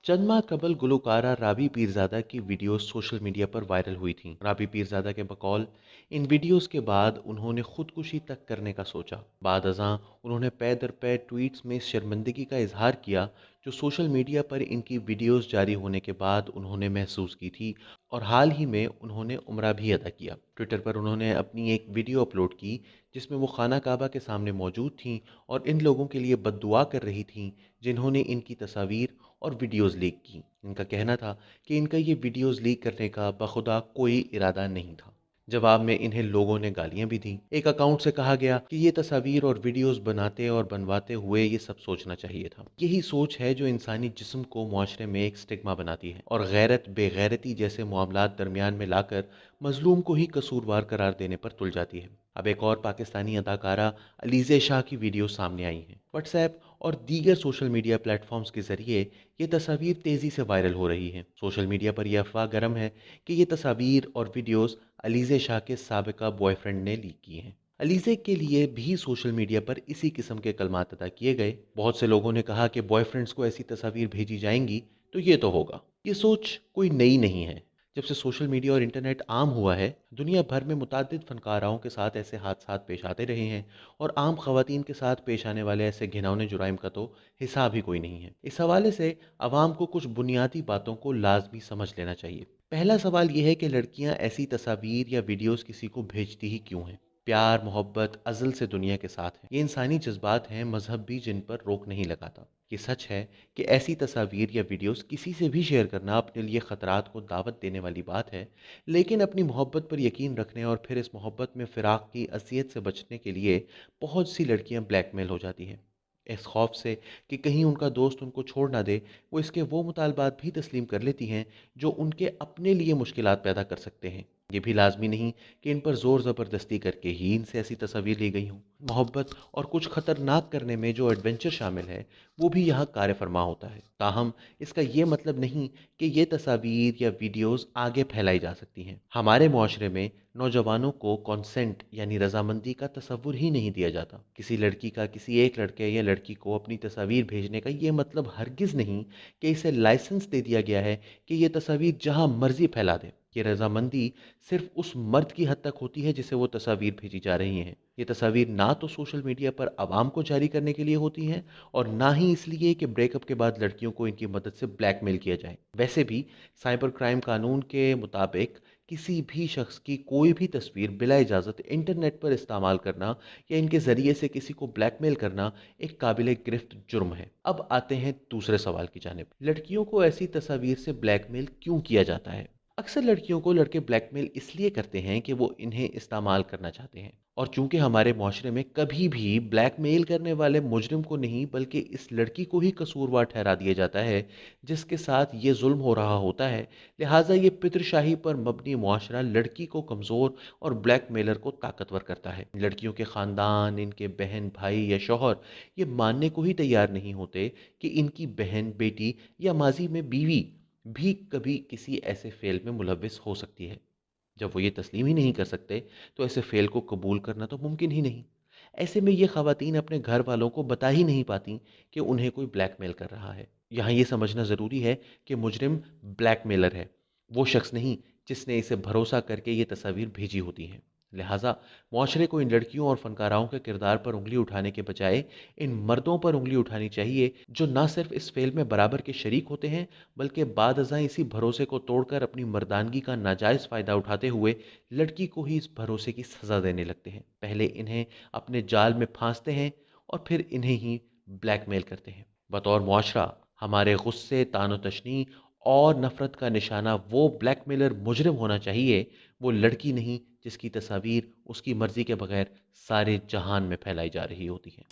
चंद माह कबल गुलकारा राबी पीरजादा की वीडियोस सोशल मीडिया पर वायरल हुई थीं। राबी पीरजादा के बकौल इन वीडियोस के बाद उन्होंने खुदकुशी तक करने का सोचा। बाद अज़ां उन्होंने पै दर पै ट्वीट्स में इस शर्मिंदगी का इजहार किया जो सोशल मीडिया पर इनकी वीडियोस जारी होने के बाद उन्होंने महसूस की थी, और हाल ही में उन्होंने उम्रा भी अदा किया। ट्विटर पर उन्होंने अपनी एक वीडियो अपलोड की जिसमें वो खाना काबा के सामने मौजूद थीं और इन लोगों के लिए बद्दुआ कर रही थीं जिन्होंने इनकी तस्वीर और वीडियोस लीक की। इनका कहना था कि इनका ये वीडियोस लीक करने का बखुदा कोई इरादा नहीं था। जवाब में इन्हें लोगों ने गालियां भी दी। एक अकाउंट से कहा गया कि ये तस्वीर और वीडियोस बनाते और बनवाते हुए ये सब सोचना चाहिए था। यही सोच है जो इंसानी जिस्म को मुआशरे में एक स्टिग्मा बनाती है और गैरत बेगैरती जैसे मामलात दरमियान में लाकर मजलूम को ही कसूरवार करार देने पर तुल जाती है। अब एक और पाकिस्तानी अदाकारा अलीज़े शाह की वीडियो सामने आई है। व्हाट्सएप और दीगर सोशल मीडिया प्लेटफॉर्म्स के जरिए ये तस्वीर तेज़ी से वायरल हो रही है। सोशल मीडिया पर यह अफवाह गर्म है कि ये तस्वीर और वीडियोस अलीज़े शाह के साबिका बॉयफ्रेंड ने लीक की हैं। अलीज़े के लिए भी सोशल मीडिया पर इसी किस्म के कलमात अदा किए गए। बहुत से लोगों ने कहा कि बॉयफ्रेंड्स को ऐसी तस्वीर भेजी जाएंगी तो ये तो होगा। ये सोच कोई नई नहीं है। जब से सोशल मीडिया और इंटरनेट आम हुआ है, दुनिया भर में मुतादिद फनकाराओं के साथ ऐसे हादसात पेश आते रहे हैं, और आम खवातीन के साथ पेश आने वाले ऐसे घिनौने जुराइम का तो हिसाब ही कोई नहीं है। इस हवाले से अवाम को कुछ बुनियादी बातों को लाजमी समझ लेना चाहिए। पहला सवाल यह है कि लड़कियां ऐसी तस्वीर या वीडियोस किसी को भेजती ही क्यों हैं? प्यार मोहब्बत अज़ल से दुनिया के साथ है। ये इंसानी जज्बात हैं, मजहब भी जिन पर रोक नहीं लगाता। ये सच है कि ऐसी तस्वीर या वीडियोस किसी से भी शेयर करना अपने लिए ख़तरात को दावत देने वाली बात है, लेकिन अपनी मोहब्बत पर यकीन रखने और फिर इस मोहब्बत में फ़िराक की असियत से बचने के लिए बहुत सी लड़कियां ब्लैकमेल हो जाती हैं। इस खौफ से कि कहीं उनका दोस्त उनको छोड़ ना दे, वो इसके वो मुतालबात भी तस्लीम कर लेती हैं जो उनके अपने लिए मुश्किलात पैदा कर सकते हैं। ये भी लाजमी नहीं कि इन पर ज़ोर ज़बरदस्ती करके ही इनसे ऐसी तस्वीर ली गई हों। मोहब्बत और कुछ ख़तरनाक करने में जो एडवेंचर शामिल है वो भी यहाँ कार फरमा होता है। ताहम इसका ये मतलब नहीं कि ये तस्वीर या वीडियोस आगे फैलाई जा सकती हैं। हमारे मुआशरे में नौजवानों को कॉन्सेंट यानी रजामंदी का तसव्वुर ही नहीं दिया जाता। किसी लड़की का किसी एक लड़के या लड़की को अपनी तस्वीर भेजने का ये मतलब हरगिज़ नहीं कि इसे लाइसेंस दे दिया गया है कि ये तस्वीर जहाँ मर्जी फैला दे। ये रजामंदी सिर्फ उस मर्द की हद तक होती है जिसे वो तस्वीर भेजी जा रही हैं। ये तस्वीर ना तो सोशल मीडिया पर आवाम को जारी करने के लिए होती हैं और ना ही इसलिए कि ब्रेकअप के बाद लड़कियों को इनकी मदद से ब्लैकमेल किया जाए। वैसे भी साइबर क्राइम कानून के मुताबिक किसी भी शख्स की कोई भी तस्वीर बिला इजाज़त इंटरनेट पर इस्तेमाल करना या इनके ज़रिए से किसी को ब्लैकमेल करना एक काबिल गिरफ्त जुर्म है। अब आते हैं दूसरे सवाल की जानिब। लड़कियों को ऐसी तस्वीर से ब्लैकमेल क्यों किया जाता है? अक्सर लड़कियों को लड़के ब्लैकमेल इसलिए करते हैं कि वो इन्हें इस्तेमाल करना चाहते हैं, और चूंकि हमारे माशरे में कभी भी ब्लैकमेल करने वाले मुजरिम को नहीं बल्कि इस लड़की को ही कसूरवार ठहरा दिया जाता है जिसके साथ ये जुल्म हो रहा होता है, लिहाजा ये पितरशाही पर मबनी मुआशरा लड़की को कमज़ोर और ब्लैकमेलर को ताकतवर करता है। लड़कियों के ख़ानदान, इनके बहन भाई या शौहर ये मानने को ही तैयार नहीं होते कि इनकी बहन बेटी या माजी में बीवी भी कभी किसी ऐसे फेल में मुलविस हो सकती है। जब वो ये तस्लीम ही नहीं कर सकते तो ऐसे फेल को कबूल करना तो मुमकिन ही नहीं। ऐसे में ये खवातीन अपने घर वालों को बता ही नहीं पाती कि उन्हें कोई ब्लैकमेल कर रहा है। यहाँ ये समझना ज़रूरी है कि मुजरिम ब्लैकमेलर है, वो शख्स नहीं जिसने इसे भरोसा करके ये तस्वीर भेजी होती है। लिहाजा मुआशरे को इन लड़कियों और फनकाराओं के किरदार पर उंगली उठाने के बजाय इन मर्दों पर उंगली उठानी चाहिए जो न सिर्फ इस फेल में बराबर के शरीक होते हैं बल्कि बाद अज़ां इसी भरोसे को तोड़कर अपनी मर्दानगी का नाजायज़ फ़ायदा उठाते हुए लड़की को ही इस भरोसे की सज़ा देने लगते हैं। पहले इन्हें अपने जाल में फांसते हैं और फिर इन्हें ही ब्लैकमेल करते हैं। बतौर मुआशरा हमारे गुस्से, तानो तशनी और नफ़रत का निशाना वो ब्लैकमेलर मुजरिम होना चाहिए, वो लड़की नहीं जिसकी तस्वीर उसकी मर्ज़ी के बगैर सारे जहान में फैलाई जा रही होती है।